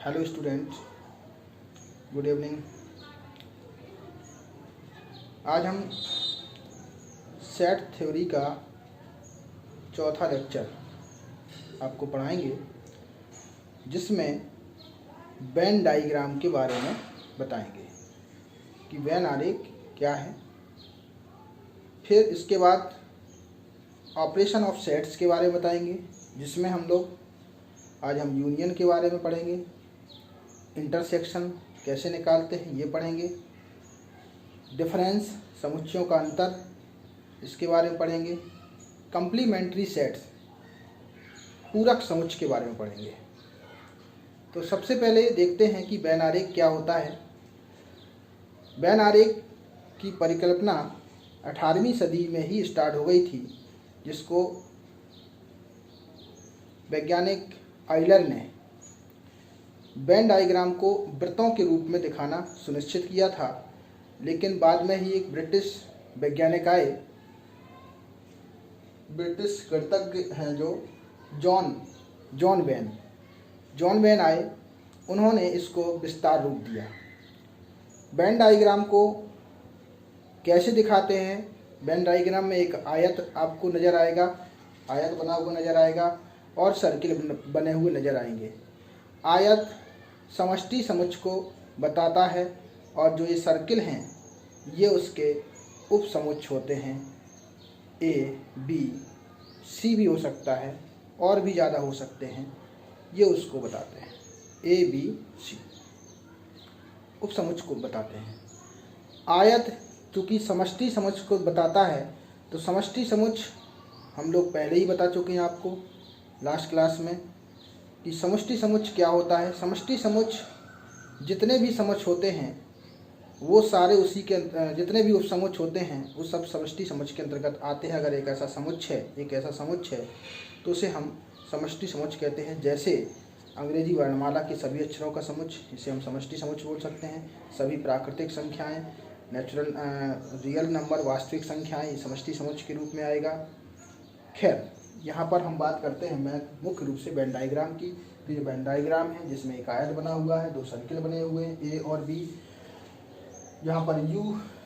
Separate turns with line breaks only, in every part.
Hello student, good evening. आज हम set theory का चौथा लेक्चर आपको पढ़ाएंगे, जिसमें वेन डायग्राम के बारे में बताएंगे कि वेन आरेख क्या है। फिर इसके बाद ऑपरेशन ऑफ सेट्स के बारे में बताएंगे, जिसमें आज हम यूनियन के बारे में पढ़ेंगे। इंटरसेक्शन कैसे निकालते हैं ये पढ़ेंगे। डिफरेंस, समुच्चयों का अंतर, इसके बारे में पढ़ेंगे। कंप्लीमेंट्री सेट्स, पूरक समुच्चय के बारे में पढ़ेंगे। तो सबसे पहले देखते हैं कि वेन आरेख क्या होता है। वेन आरेख की परिकल्पना 18वीं सदी में ही स्टार्ट हो गई थी, जिसको वैज्ञानिक आइलर ने वेन डायग्राम को वृत्तों के रूप में दिखाना सुनिश्चित किया था। लेकिन बाद में ही एक ब्रिटिश वैज्ञानिक आए, ब्रिटिश गणितज्ञ हैं जो जॉन वेन आए। उन्होंने इसको विस्तार रूप दिया। वेन डायग्राम को कैसे दिखाते हैं? वेन डायग्राम में एक आयत आपको नज़र आएगा, आयत बना हुआ नज़र आएगा और सर्किल बने हुए नज़र आएंगे। आयत समष्टि समुच्चय को बताता है और जो ये सर्किल हैं ये उसके उप समुच्चय होते हैं। ए, बी, सी भी हो सकता है और भी ज़्यादा हो सकते हैं, ये उसको बताते हैं। ए, बी, सी उप समुच्चय को बताते हैं। आयत चूँकि समष्टि समुच्चय को बताता है, तो समष्टि समुच्चय हम लोग पहले ही बता चुके हैं आपको लास्ट क्लास में कि समष्टि समुच्चय क्या होता है। समष्टि समुच्चय जितने भी समुच्चय होते हैं वो सारे उसी के जितने भी उपसमुच्चय होते हैं वो सब समष्टि समुच्चय के अंतर्गत आते हैं। अगर एक ऐसा समुच्चय है तो उसे हम समष्टि समुच्चय कहते हैं। जैसे अंग्रेजी वर्णमाला के सभी अक्षरों का समुच्चय, इसे हम समष्टि समुच्चय बोल सकते हैं। सभी प्राकृतिक संख्याएं, नेचुरल रियल नंबर, वास्तविक संख्याएं समष्टि समुच्चय के रूप में आएगा। खैर, यहाँ पर हम बात करते हैं मैं मुख्य रूप से वेन डायग्राम की। तो ये वेन डायग्राम है जिसमें एक आयत बना हुआ है, दो सर्किल बने हुए हैं ए और बी। यहाँ पर यू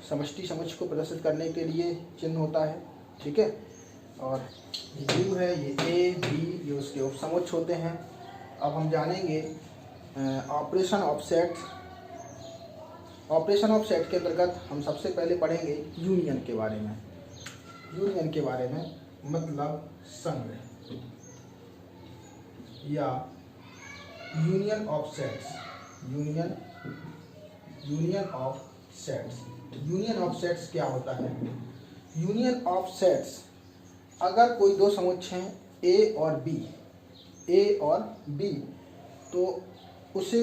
समष्टि समुच्चय को प्रदर्शित करने के लिए चिन्ह होता है, ठीक है। और यू है, ये ए बी, ये उसके उप समुच्चय होते हैं। अब हम जानेंगे operation of sets. Operation of set के अंतर्गत हम सबसे पहले पढ़ेंगे यूनियन के बारे में। यूनियन के बारे में मतलब संघ या union of sets. Union of sets. Union of sets क्या होता है? यूनियन ऑफ सेट्स, अगर कोई दो समुच्चय हैं ए और बी, तो उसे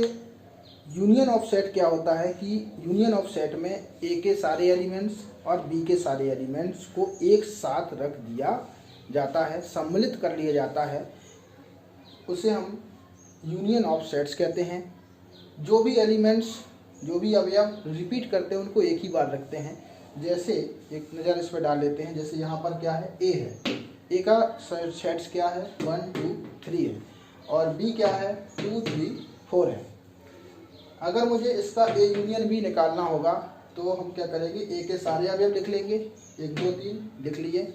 यूनियन ऑफ सेट क्या होता है कि यूनियन ऑफ सेट में ए के सारे एलिमेंट्स और बी के सारे एलिमेंट्स को एक साथ रख दिया जाता है, सम्मिलित कर लिया जाता है। उसे हम यूनियन ऑफ सेट्स कहते हैं। जो भी एलिमेंट्स, जो भी अवयव रिपीट करते हैं उनको एक ही बार रखते हैं। जैसे एक नज़र इस पर डाल लेते हैं। जैसे यहाँ पर क्या है? ए है, ए का सेट्स क्या है? 1 2 3 है, और बी क्या है? 2 3 4 है। अगर मुझे इसका ए यूनियन बी निकालना होगा तो हम क्या करेंगे? ए के सारे अवयव लिख लेंगे, 1 2 3 लिख लिए,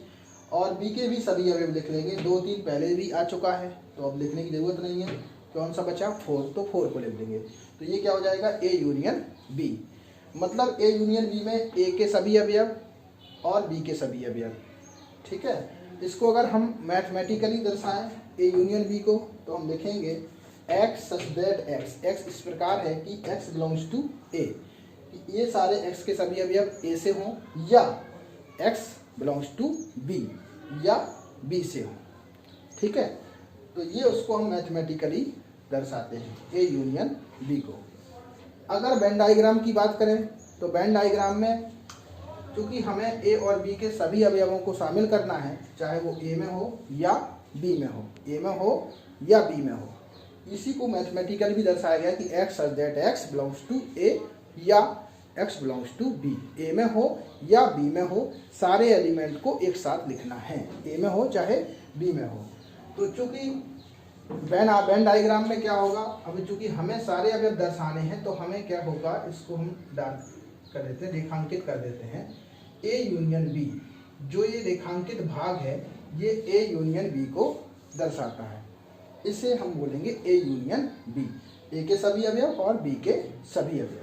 और बी के भी सभी अवयव लिख लेंगे। 2 3 पहले भी आ चुका है तो अब लिखने की ज़रूरत नहीं है। कौन सा बचा? 4, तो 4 को लिख देंगे। तो ये क्या हो जाएगा? A union B. मतलब ए यूनियन बी में ए के सभी अवयव और बी के सभी अवयव, ठीक है। इसको अगर हम मैथमेटिकली दर्शाएं ए यूनियन बी को, तो हम लिखेंगे एक्स सच दैट एक्स इस प्रकार है कि एक्स बिलोंग्स टू ए, ये सारे एक्स के सभी अवयव ए से हों, या एक्स बिलोंग्स टू बी या बी से हों, ठीक है। तो ये उसको हम मैथमेटिकली दर्शाते हैं ए यूनियन बी को। अगर वेन डायग्राम की बात करें तो वेन डायग्राम में क्योंकि हमें ए और बी के सभी अवयवों को शामिल करना है, चाहे वो ए में हो या बी में हो, ए में हो या बी में हो, इसी को मैथमेटिकली भी दर्शाया गया कि x such that x belongs to A या x belongs to B. A में हो या बी में हो, सारे एलिमेंट को एक साथ लिखना है, ए में हो चाहे बी में हो। तो चूँकि वेन डायग्राम में क्या होगा, अभी चूंकि हमें सारे अवयव दर्शाने हैं तो हमें क्या होगा, इसको हम डाल कर देते हैं, रेखांकित कर देते हैं ए यूनियन बी। जो ये रेखांकित भाग है ये ए यूनियन बी को दर्शाता है, इसे हम बोलेंगे ए यूनियन बी, ए के सभी अवयव और बी के सभी अवयव।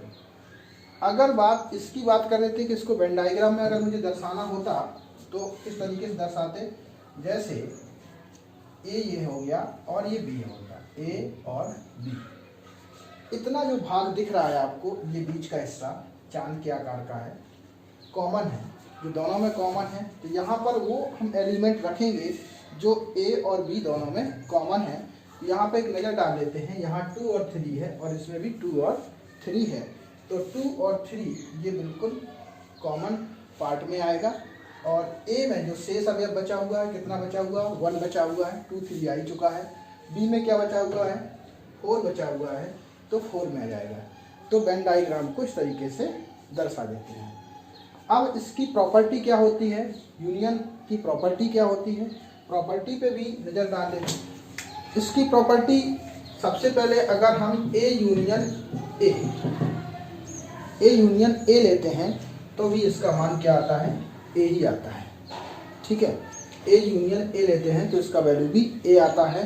अगर बात इसकी बात कर रहे थे कि इसको वेन डायग्राम में अगर मुझे दर्शाना होता तो किस तरीके से दर्शाते, जैसे ए ये हो गया और ये बी हो गया, ए और बी। इतना जो भाग दिख रहा है आपको, ये बीच का हिस्सा चांद के आकार का है, कॉमन है, जो दोनों में कॉमन है। तो यहाँ पर वो हम एलिमेंट रखेंगे जो ए और बी दोनों में कॉमन है। यहाँ पे एक नज़र डाल लेते हैं, यहाँ 2 और 3 है और इसमें भी 2 और 3 है। तो 2 और 3 ये बिल्कुल कॉमन पार्ट में आएगा। और ए में जो शेष अवयव बचा हुआ है, कितना बचा हुआ, 1 बचा हुआ है, 2 3 आ ही चुका है। बी में क्या बचा हुआ है, 4 बचा हुआ है, तो 4 में आ जाएगा। तो वेन डायग्राम को इस तरीके से दर्शा देते हैं। अब इसकी प्रॉपर्टी क्या होती है, यूनियन की प्रॉपर्टी क्या होती है, प्रॉपर्टी पे भी नज़र डाल लेते हैं। इसकी प्रॉपर्टी सबसे पहले अगर हम ए यूनियन ए लेते हैं तो भी इसका मान क्या आता है, ए ही आता है। ठीक है, ए यूनियन ए लेते हैं तो इसका वैल्यू भी ए आता है,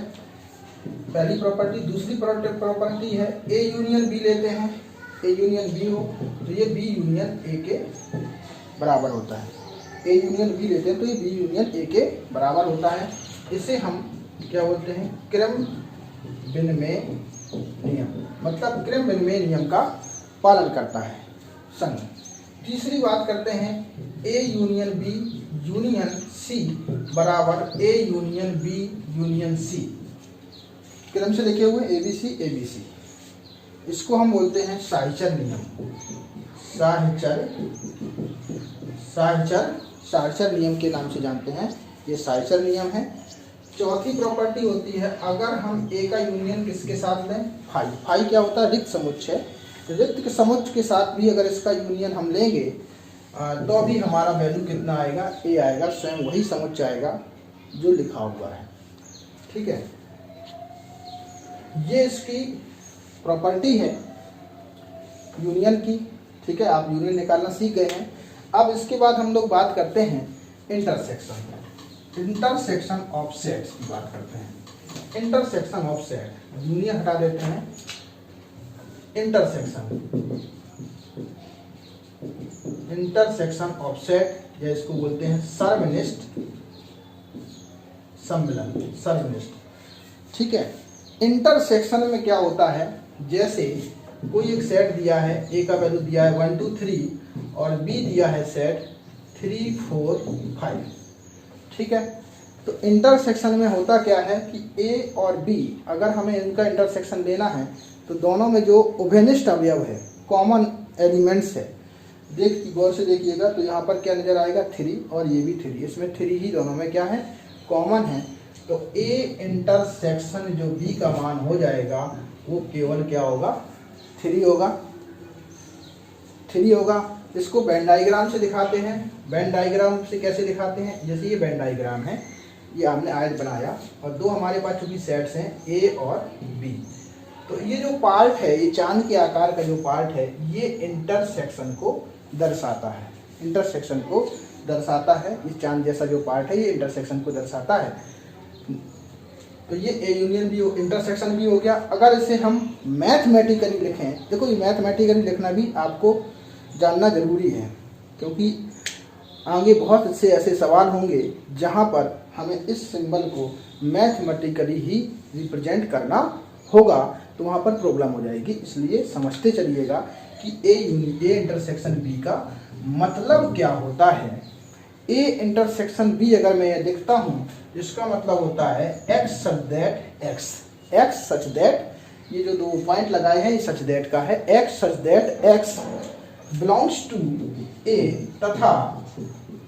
पहली प्रॉपर्टी। दूसरी प्रॉपर्टी है ए यूनियन बी लेते हैं, ए यूनियन बी हो तो ये बी यूनियन ए के बराबर होता है। ए यूनियन बी लेते हैं तो ये बी यूनियन ए के बराबर होता है। इसे हम क्या बोलते हैं, क्रम विनिमय नियम, मतलब क्रम विनिमय नियम का पालन करता है संघ। तीसरी बात करते हैं A union B union C बराबर A union B union C, क्रम से लिखे हुए ए बी सी। इसको हम बोलते हैं साहचर्य नियम, साहचर्य नियम के नाम से जानते हैं, ये साहचर्य नियम है। चौथी प्रॉपर्टी होती है अगर हम ए का यूनियन किसके साथ लें, फाई क्या होता है, रिक्त समुच्चय। रिक्त के समुच्चय के साथ भी अगर इसका यूनियन हम लेंगे तो भी हमारा वैल्यू कितना आएगा, ए आएगा, स्वयं वही समुच्चय आएगा जो लिखा हुआ है। ठीक है, ये इसकी प्रॉपर्टी है यूनियन की। ठीक है, आप यूनियन निकालना सीख गए हैं। अब इसके बाद हम लोग बात करते हैं इंटरसेक्शन ऑफ सेट्स की बात करते हैं। इंटरसेक्शन ऑफ सेट, यूनियन हटा देते हैं, इंटरसेक्शन ऑफ सेट, या इसको बोलते हैं सर्वनिष्ठ सम्मिलन, सर्वनिष्ठ। ठीक है, इंटरसेक्शन में क्या होता है, जैसे कोई एक सेट दिया है, ए का वैल्यू दिया है 1 2 3 और बी दिया है सेट 3 4 5। ठीक है, तो इंटरसेक्शन में होता क्या है कि ए और बी अगर हमें इनका इंटरसेक्शन लेना है तो दोनों में जो उभयनिष्ठ अवयव है, कॉमन एलिमेंट्स है, गौर से देखिएगा तो यहाँ पर क्या नजर आएगा, 3 और ये भी 3, इसमें 3 ही दोनों में क्या है, कॉमन है। तो ए इंटरसेक्शन जो बी का मान हो जाएगा वो केवल क्या होगा, 3 होगा। इसको वेन डायग्राम से दिखाते हैं। वेन डायग्राम से कैसे दिखाते हैं, जैसे ये वेन डायग्राम है, ये हमने आयत बनाया और दो हमारे पास चूंकि सेट्स हैं ए और बी, तो ये जो पार्ट है, ये चांद के आकार का जो पार्ट है, ये इंटरसेक्शन को दर्शाता है, इंटरसेक्शन को दर्शाता है। ये चांद जैसा जो पार्ट है ये इंटरसेक्शन को दर्शाता है। तो ये ए यूनियन भी इंटरसेक्शन भी हो गया। अगर इसे हम मैथमेटिकली लिखें, देखो ये मैथमेटिकली लिखना भी आपको जानना जरूरी है, क्योंकि आगे बहुत से ऐसे सवाल होंगे जहां पर हमें इस सिंबल को मैथमेटिकली ही रिप्रेजेंट करना होगा, तो वहां पर प्रॉब्लम हो जाएगी। इसलिए समझते चलिएगा कि ए इंटरसेक्शन बी का मतलब क्या होता है। ए इंटरसेक्शन बी अगर मैं ये लिखता हूँ, इसका मतलब होता है एक्स सच दैट, ये जो 2 पॉइंट लगाए हैं ये सच दैट का है, x such that x belongs to A तथा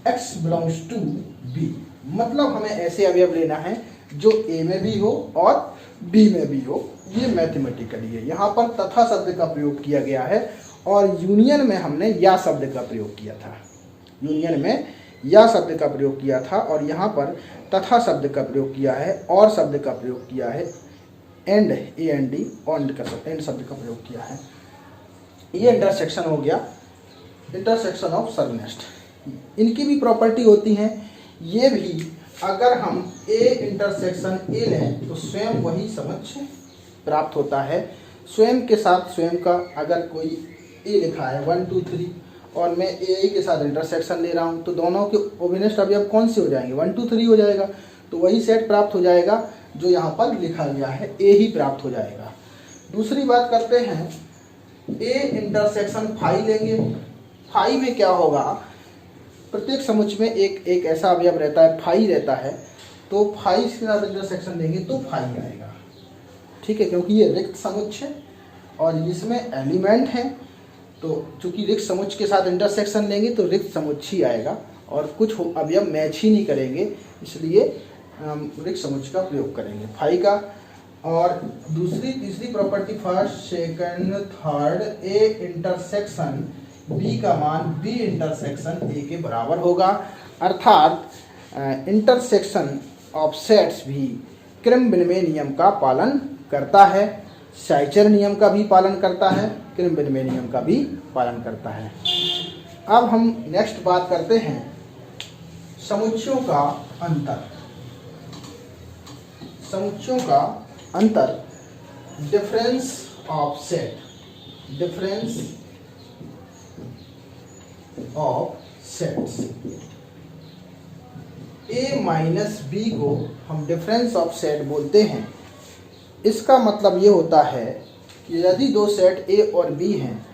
एक्स बिलोंग्स टू बी। मतलब हमें ऐसे अवयव लेना है जो ए में भी हो और बी में भी हो। ये मैथमेटिकली है। यहाँ पर तथा शब्द का प्रयोग किया गया है और यूनियन में हमने या शब्द का प्रयोग किया था, यूनियन में या शब्द का प्रयोग किया था और यहाँ पर तथा शब्द का प्रयोग किया है और शब्द का प्रयोग किया है। एंड AND एंड शब्द का प्रयोग किया है। ये इंटरसेक्शन हो गया, इंटरसेक्शन ऑफ सबनेस्ट। इनकी भी प्रॉपर्टी होती है, ये भी अगर हम A इंटरसेक्शन A लें तो स्वयं वही समुच्चय प्राप्त होता है। स्वयं के साथ स्वयं का अगर कोई A लिखा है 1 2 3 और मैं A के साथ इंटरसेक्शन ले रहा हूँ तो दोनों के ओबिनेस्ट अवयव कौन से हो जाएंगे, 1 2 3 हो जाएगा। तो वही सेट प्राप्त हो जाएगा जो यहाँ पर लिखा गया है, A ही प्राप्त हो जाएगा। दूसरी बात करते हैं, A इंटरसेक्शन फाई लेंगे। फाई में क्या होगा, प्रत्येक समुच्चय में एक ऐसा अवयव रहता है, फाई रहता है, तो फाई के साथ इंटरसेक्शन लेंगे तो फाई आएगा। ठीक है, क्योंकि ये रिक्त समुच्चय और इसमें एलिमेंट है, तो चूंकि रिक्त समुच्चय के साथ इंटरसेक्शन लेंगे तो रिक्त समुच्चय आएगा और कुछ अवयव मैच ही नहीं करेंगे, इसलिए रिक्त समुच्चय का प्रयोग करेंगे फाई का। और तीसरी property, first second third A intersection B का मान B इंटरसेक्शन A के बराबर होगा, अर्थात इंटरसेक्शन ऑफ सेट्स भी क्रम-विनिमय नियम का पालन करता है, शाइचर नियम का भी पालन करता है, क्रम-विनिमय नियम का भी पालन करता है। अब हम नेक्स्ट बात करते हैं समुच्चयों का अंतर। समुच्चयों का अंतर, difference of set, difference of sets. A minus B को हम डिफरेंस ऑफ सेट बोलते हैं। इसका मतलब ये होता है कि यदि दो सेट A और B हैं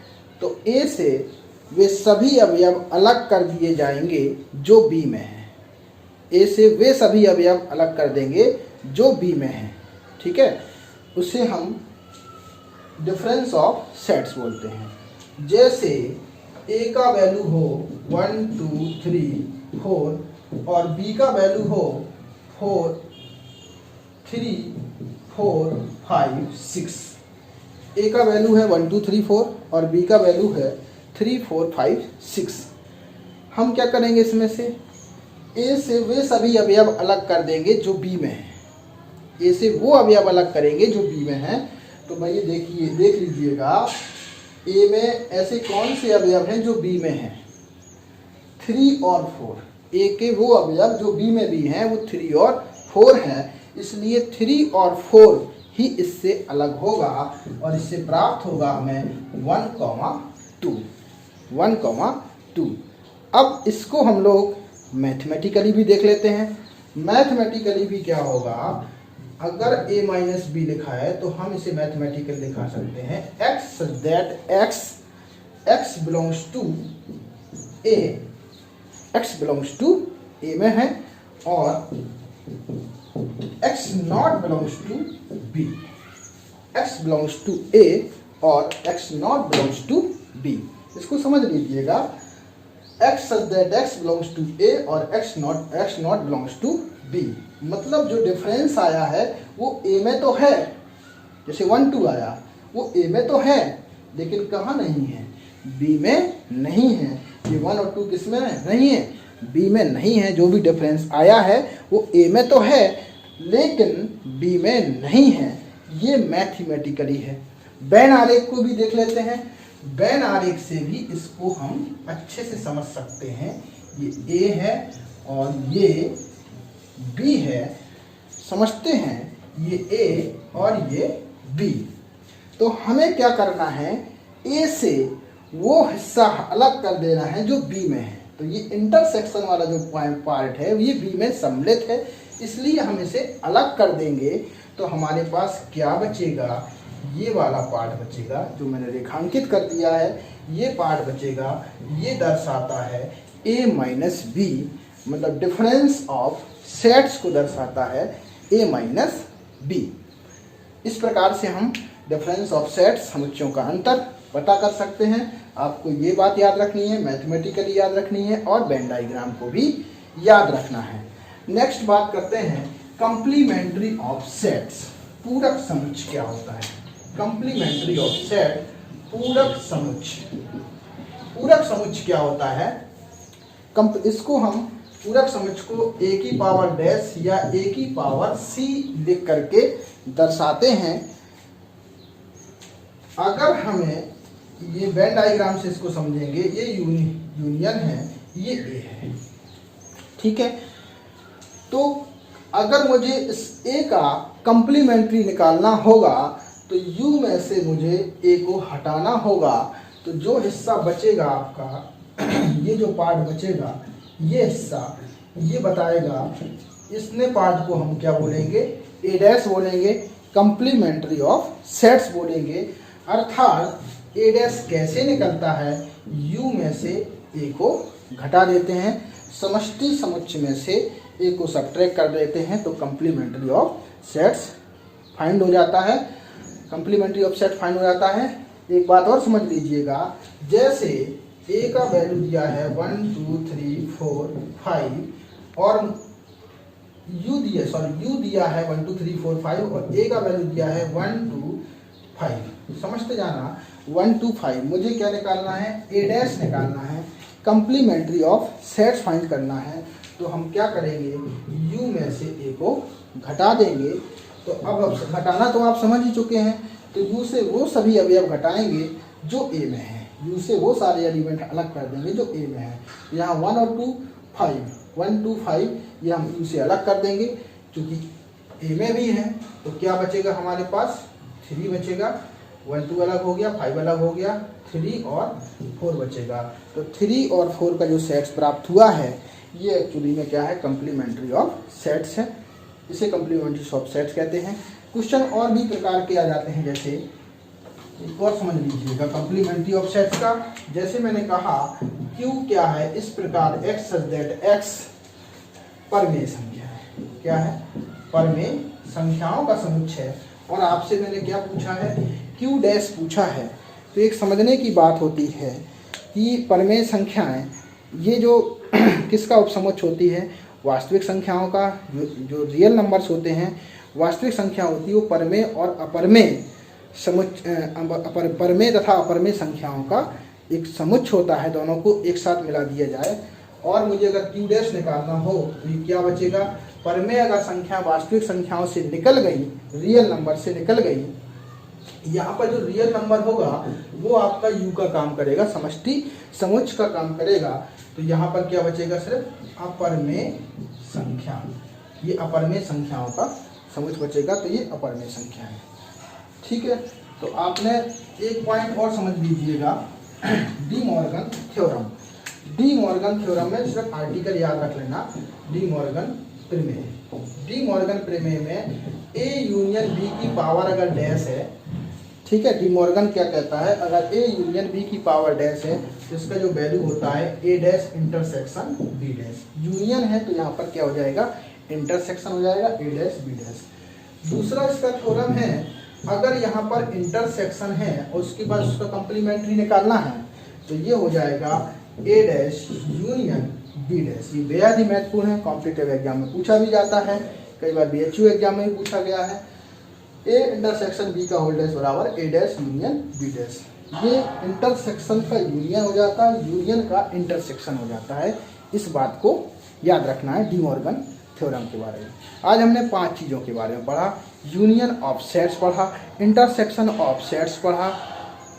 तो A से वे सभी अवयव अलग कर दिए जाएंगे जो B में हैं। A से वे सभी अवयव अलग कर देंगे जो B में हैं। ठीक है, उसे हम डिफरेंस ऑफ सेट्स बोलते हैं। जैसे A का वैल्यू हो 1 2 3 4 और B का वैल्यू हो 4 3 4 5 6। A का वैल्यू है 1 2 3 4 और B का वैल्यू है 3 4 5 6। हम क्या करेंगे, इसमें से A से वे सभी अवयव अलग कर देंगे जो B में हैं। A से वो अवयव अलग करेंगे जो B में हैं। तो भाई देख लीजिएगा, A में ऐसे कौन से अवयव हैं जो B में हैं, 3 और 4। A के वो अवयव जो B में भी हैं वो 3 और 4 हैं, इसलिए 3 और 4 ही इससे अलग होगा और इससे प्राप्त होगा हमें 1,2। अब इसको हम लोग मैथमेटिकली भी देख लेते हैं। मैथमेटिकली भी क्या होगा, अगर A माइनस B लिखा है तो हम इसे मैथमेटिकल लिखा सकते हैं x that x belongs to A, x belongs to A में है और x not belongs to B, x belongs to A और x not belongs to B। इसको समझ लीजिएगा, x that x belongs to A और x not belongs to B। मतलब जो डिफरेंस आया है वो A में तो है, जैसे 1 2 आया वो A में तो है, लेकिन कहाँ नहीं है, B में नहीं है। ये 1 और 2 किस में नहीं है, B में नहीं है। जो भी डिफरेंस आया है वो A में तो है लेकिन B में नहीं है। ये मैथमेटिकली है। वेन आरेख को भी देख लेते हैं। वेन आरेख से भी इसको हम अच्छे से समझ सकते हैं। ये A है और ये B है, समझते हैं, ये A और ये B। तो हमें क्या करना है, A से वो हिस्सा अलग कर देना है जो B में है। तो ये इंटरसेक्शन वाला जो पार्ट है ये B में सम्मिलित है, इसलिए हम इसे अलग कर देंगे तो हमारे पास क्या बचेगा, ये वाला पार्ट बचेगा जो मैंने रेखांकित कर दिया है। ये पार्ट बचेगा, ये दर्शाता है A माइनस B, मतलब डिफरेंस ऑफ सेट्स को दर्शाता है A माइनस B। इस प्रकार से हम डिफरेंस ऑफ सेट्स, समुच्चयों का अंतर पता कर सकते हैं। आपको ये बात याद रखनी है, मैथमेटिकली याद रखनी है और वेन डायग्राम को भी याद रखना है। नेक्स्ट बात करते हैं कंप्लीमेंट्री ऑफ सेट्स। पूरक समुच्चय क्या होता है, कंप्लीमेंट्री ऑफ सेट, पूरक समुच्चय। पूरक समुच्चय क्या होता है, इसको हम पूरक समुच्चय को A की पावर डैश या A की पावर C लिख करके दर्शाते हैं। अगर हमें ये वेन डायग्राम से इसको समझेंगे, ये यूनियन है, ये ए है, ठीक है। तो अगर मुझे इस ए का कंप्लीमेंट्री निकालना होगा तो यू में से मुझे ए को हटाना होगा। तो जो हिस्सा बचेगा आपका ये जो पार्ट बचेगा, ये हिस्सा, ये बताएगा, इसने पार्ट को हम क्या बोलेंगे, ए डैश बोलेंगे, कंप्लीमेंट्री ऑफ सेट्स बोलेंगे। अर्थात ए डैश कैसे निकलता है, यू में से ए को घटा देते हैं, समष्टि समुच्चय में से ए को सब्ट्रैक्ट कर देते हैं, तो कंप्लीमेंट्री ऑफ सेट्स फाइंड हो जाता है। कंप्लीमेंट्री ऑफ सेट फाइंड हो जाता है। एक बात और समझ लीजिएगा, जैसे ए का वैल्यू दिया है 1 2 3 4 5 और यू दिया है 1 2 3 4 5 और ए का वैल्यू दिया है 1 2 5। समझते जाना, 1 2 5 मुझे क्या निकालना है, ए डैश निकालना है, कंप्लीमेंट्री ऑफ सेट्स फाइंड करना है। तो हम क्या करेंगे, यू में से ए को घटा देंगे। तो अब घटाना तो आप समझ ही चुके हैं। तो यू से वो सभी अवयव घटाएंगे जो ए में है, यू से वो सारे एलिमेंट अलग कर देंगे जो ए में है। यहाँ 1 और 2 5, 1 2 5 ये हम यू से अलग कर देंगे क्योंकि ए में भी है। तो क्या बचेगा हमारे पास, 3 बचेगा। 1 2 अलग हो गया, 5 अलग हो गया, 3 और 4 बचेगा। तो 3 और 4 का जो सेट्स प्राप्त हुआ है, ये एक्चुअली में क्या है, कंप्लीमेंट्री ऑफ सेट्स है। इसे कंप्लीमेंट्री ऑफ सेट्स कहते हैं। क्वेश्चन और भी प्रकार के आ जाते हैं, जैसे एक और समझ लीजिएगा कंप्लीमेंट्री ऑफ सेट्स का। जैसे मैंने कहा क्यू क्या है, इस प्रकार एक्स सच दैट एक्स परमेय संख्या है। क्या है, परमेय संख्याओं का समुच्चय है। और आपसे मैंने क्या पूछा है, क्यू डैश पूछा है। तो एक समझने की बात होती है कि परमेय संख्याएं ये जो किसका उपसमुच्चय होती है, वास्तविक संख्याओं का। जो रियल नंबर्स होते हैं, वास्तविक संख्या होती है, वो परमेय और अपरमेय परमेय तथा अपरमेय संख्याओं का एक समुच्चय होता है। दोनों को एक साथ मिला दिया जाए और मुझे अगर क्यू डैश निकालना हो तो ये क्या बचेगा, परमेय अगर संख्या वास्तविक संख्याओं से निकल गई, रियल नंबर से निकल गई, यहाँ पर जो रियल नंबर होगा वो आपका यू का काम करेगा, समष्टि समुच्चय का काम करेगा। तो यहाँ पर क्या बचेगा, सिर्फ अपरमेय संख्या, ये अपरमेय संख्याओं का समुच्चय बचेगा। तो ये अपरमेय संख्या है, ठीक है। तो आपने एक पॉइंट और समझ लीजिएगा, De Morgan theorem. De Morgan theorem में सिर्फ आर्टिकल याद रख लेना, डी मॉर्गन प्रमेय। डी मॉर्गन प्रमेय में ए यूनियन बी की पावर अगर डैश है, ठीक है, डी मॉर्गन क्या कहता है, अगर ए यूनियन बी की पावर डैश है तो इसका जो वैल्यू होता है A dash intersection B dash. Union है तो यहाँ पर क्या हो जाएगा, इंटरसेक्शन हो जाएगा, ए डैश बी डैश। दूसरा इसका थ्योरम है, अगर यहाँ पर इंटरसेक्शन है और उसके बाद उसका कंप्लीमेंट्री निकालना है तो ये हो जाएगा ए डैश यूनियन बी डैश। ये बेहद ही महत्वपूर्ण है, कॉम्पिटिटिव एग्जाम में पूछा भी जाता है, कई बार बीएचयू एग्जाम में भी पूछा गया है। ए इंटरसेक्शन बी का होल डैश बराबर ए डैश यूनियन बी डैश। ये इंटरसेक्शन का यूनियन हो जाता है, यूनियन का इंटरसेक्शन हो जाता है। इस बात को याद रखना है डी मॉर्गन थ्योरम के बारे में। आज हमने 5 चीज़ों के बारे में पढ़ा, यूनियन ऑफ सेट्स पढ़ा, इंटरसेक्शन ऑफ सेट्स पढ़ा,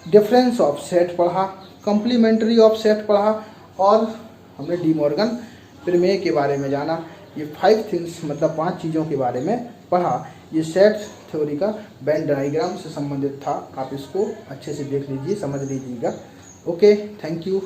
डिफरेंस ऑफ सेट पढ़ा, कंप्लीमेंट्री ऑफ सेट पढ़ा और हमने डी मॉर्गन प्रमेय के बारे में जाना। ये 5 थिंग्स मतलब 5 चीज़ों के बारे में पढ़ा। ये सेट थ्योरी का वेन डायग्राम से संबंधित था। आप इसको अच्छे से देख लीजिए, समझ लीजिएगा। Okay, thank you.